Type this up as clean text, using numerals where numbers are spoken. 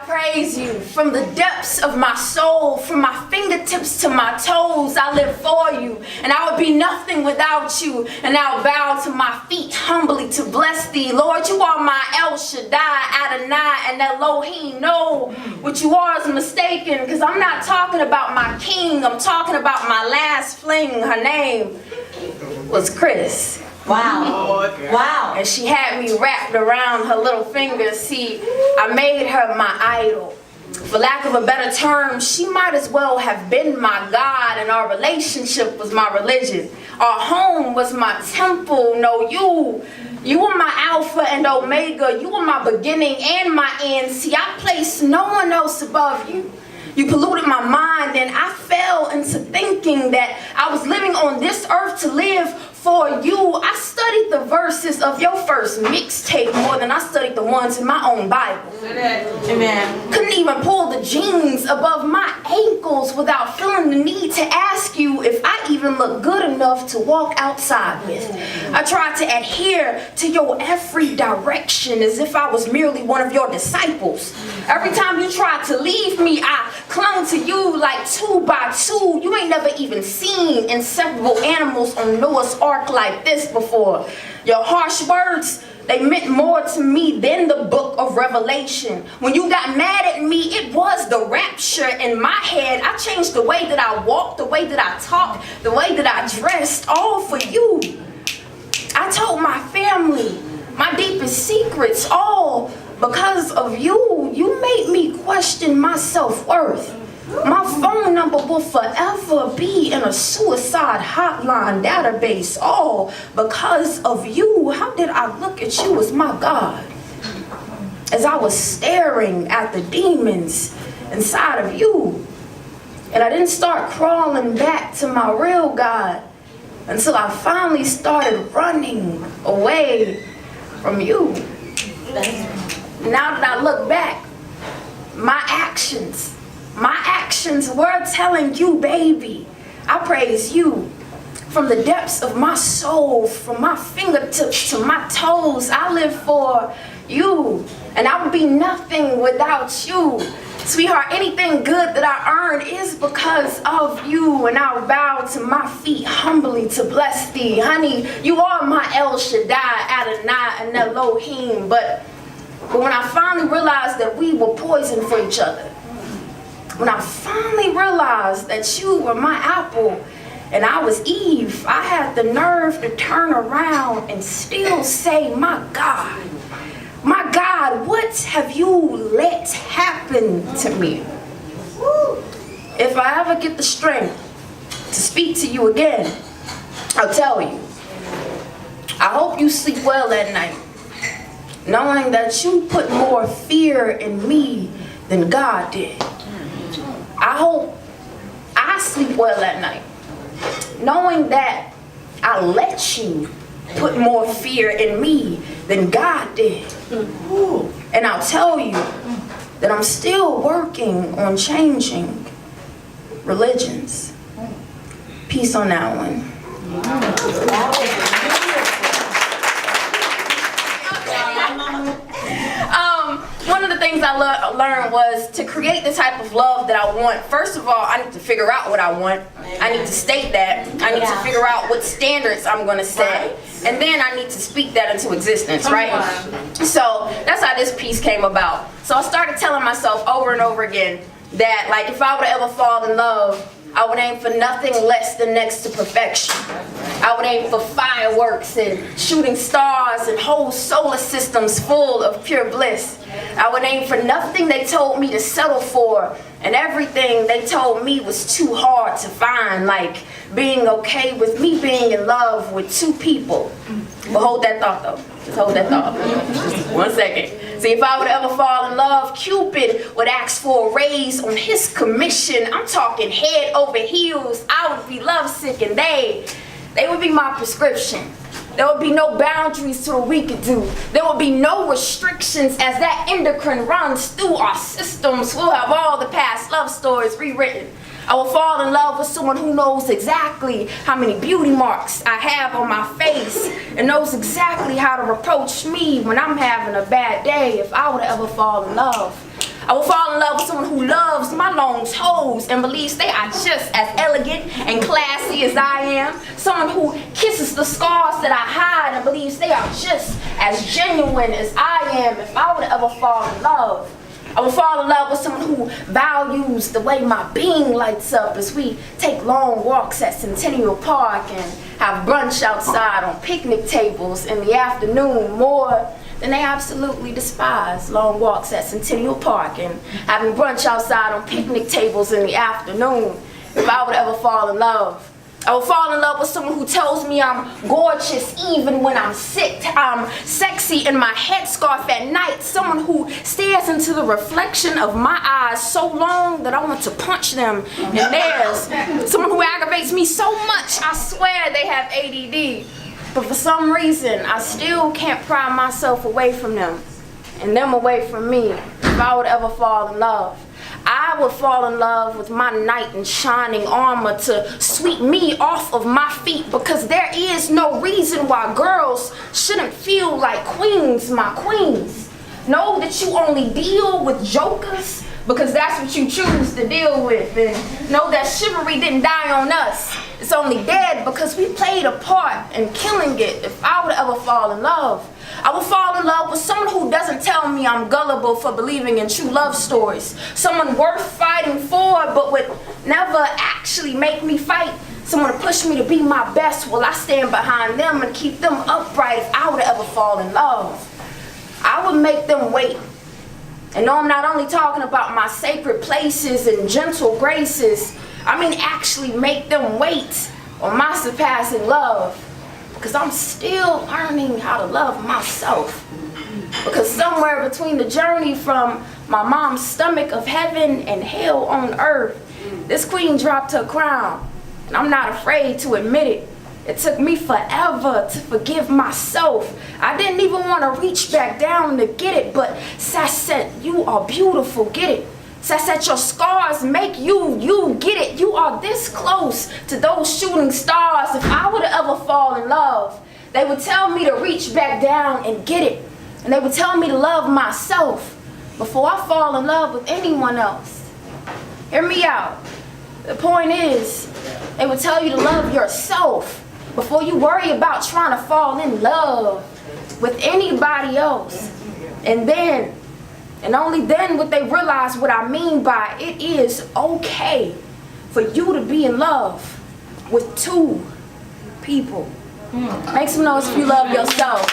praise you from the depths of my soul, from my fingertips to my toes. I live for you, and I would be nothing without you. And I'll bow to my feet humbly to bless thee. Lord, you are my El Shaddai, Adonai, and Elohim. No, what you are is mistaken, because I'm not talking about my king. I'm talking about my last fling. Her name was Chris. Wow. Wow. And she had me wrapped around her little finger. See, I made her my idol. For lack of a better term, she might as well have been my God, and our relationship was my religion. Our home was my temple. No, you were my Alpha and Omega. You were my beginning and my end. See, I placed no one else above you. You polluted my mind, and I fell into thinking that I was living on this earth to live for you. I studied the verses of your first mixtape more than I studied the ones in my own Bible. Amen. Couldn't even pull the jeans above my ankles without feeling the need to ask you if I even look good enough to walk outside with. I tried to adhere to your every direction as if I was merely one of your disciples. Every time you tried to leave me, I clung to you like 2 by 2. You ain't never even seen inseparable animals on Noah's Ark like this before. Your harsh words, they meant more to me than the book of Revelation. When you got mad at me, it was the rapture in my head. I changed the way that I walked, the way that I talked, the way that I dressed, all for you. I told my family my deepest secrets, all because of you. You made me question my self-worth. My phone number will forever be in a suicide hotline database, all because of you. How did I look at you as my God? As I was staring at the demons inside of you. And I didn't start crawling back to my real God until I finally started running away from you. Now that I look back, my actions were telling you, baby, I praise you. From the depths of my soul, from my fingertips to my toes, I live for you. And I would be nothing without you. Sweetheart, anything good that I earn is because of you. And I'll bow to my feet humbly to bless thee. Honey, you are my El Shaddai, Adonai, and Elohim. But when I finally realized that we were poison for each other, when I finally realized that you were my apple and I was Eve, I had the nerve to turn around and still say, my God, what have you let happen to me? If I ever get the strength to speak to you again, I'll tell you. I hope you sleep well at night, knowing that you put more fear in me than God did. I hope I sleep well at night, knowing that I let you put more fear in me than God did. And I'll tell you that I'm still working on changing religions. Peace on that one. One of the things I learned was to create the type of love that I want. First of all, I need to figure out what I want. I need to state that. I need to figure out what standards I'm going to set. And then I need to speak that into existence, right? So that's how this piece came about. So I started telling myself over and over again that, like, if I were to ever fall in love, I would aim for nothing less than next to perfection. I would aim for fireworks and shooting stars and whole solar systems full of pure bliss. I would aim for nothing they told me to settle for, and everything they told me was too hard to find, like being okay with me being in love with 2 people. But hold that thought though. Just hold that thought. 1 second. See, if I would ever fall in love, Cupid would ask for a raise on his commission. I'm talking head over heels. I would be lovesick, and they would be my prescription. There would be no boundaries to what we could do. There would be no restrictions as that endocrine runs through our systems. We'll have all the past love stories rewritten. I will fall in love with someone who knows exactly how many beauty marks I have on my face and knows exactly how to reproach me when I'm having a bad day. If I were to ever fall in love, I will fall in love with someone who loves my long toes and believes they are just as elegant and classy as I am. Someone who kisses the scars that I hide and believes they are just as genuine as I am. If I were to ever fall in love, I would fall in love with someone who values the way my being lights up as we take long walks at Centennial Park and have brunch outside on picnic tables in the afternoon more than they absolutely despise long walks at Centennial Park and having brunch outside on picnic tables in the afternoon. If I would ever fall in love, I would fall in love with someone who tells me I'm gorgeous even when I'm sick. I'm sexy in my headscarf at night. Someone who stares into the reflection of my eyes so long that I want to punch them in theirs. Someone who aggravates me so much I swear they have ADD. But for some reason, I still can't pry myself away from them and them away from me. If I would ever fall in love, I would fall in love with my knight in shining armor to sweep me off of my feet, because there is no reason why girls shouldn't feel like queens, my queens. Know that you only deal with jokers because that's what you choose to deal with, and know that chivalry didn't die on us. It's only dead because we played a part in killing it. If I would ever fall in love, I would fall in love with someone who doesn't tell me I'm gullible for believing in true love stories. Someone worth fighting for but would never actually make me fight. Someone to push me to be my best while I stand behind them and keep them upright. If I would ever fall in love, I would make them wait. And no, I'm not only talking about my sacred places and gentle graces. I mean actually make them wait on my surpassing love. Because I'm still learning how to love myself. Because somewhere between the journey from my mom's stomach of heaven and hell on earth, this queen dropped her crown. And I'm not afraid to admit it. It took me forever to forgive myself. I didn't even want to reach back down to get it, but Sasset, you are beautiful, get it. Sasset, your scars make you get it. You are this close to those shooting stars. If I were to ever fall in love, they would tell me to reach back down and get it. And they would tell me to love myself before I fall in love with anyone else. Hear me out. The point is, they would tell you to love yourself before you worry about trying to fall in love with anybody else. And then, and only then would they realize what I mean by it is okay for you to be in love with two people. Make some noise if you love yourself.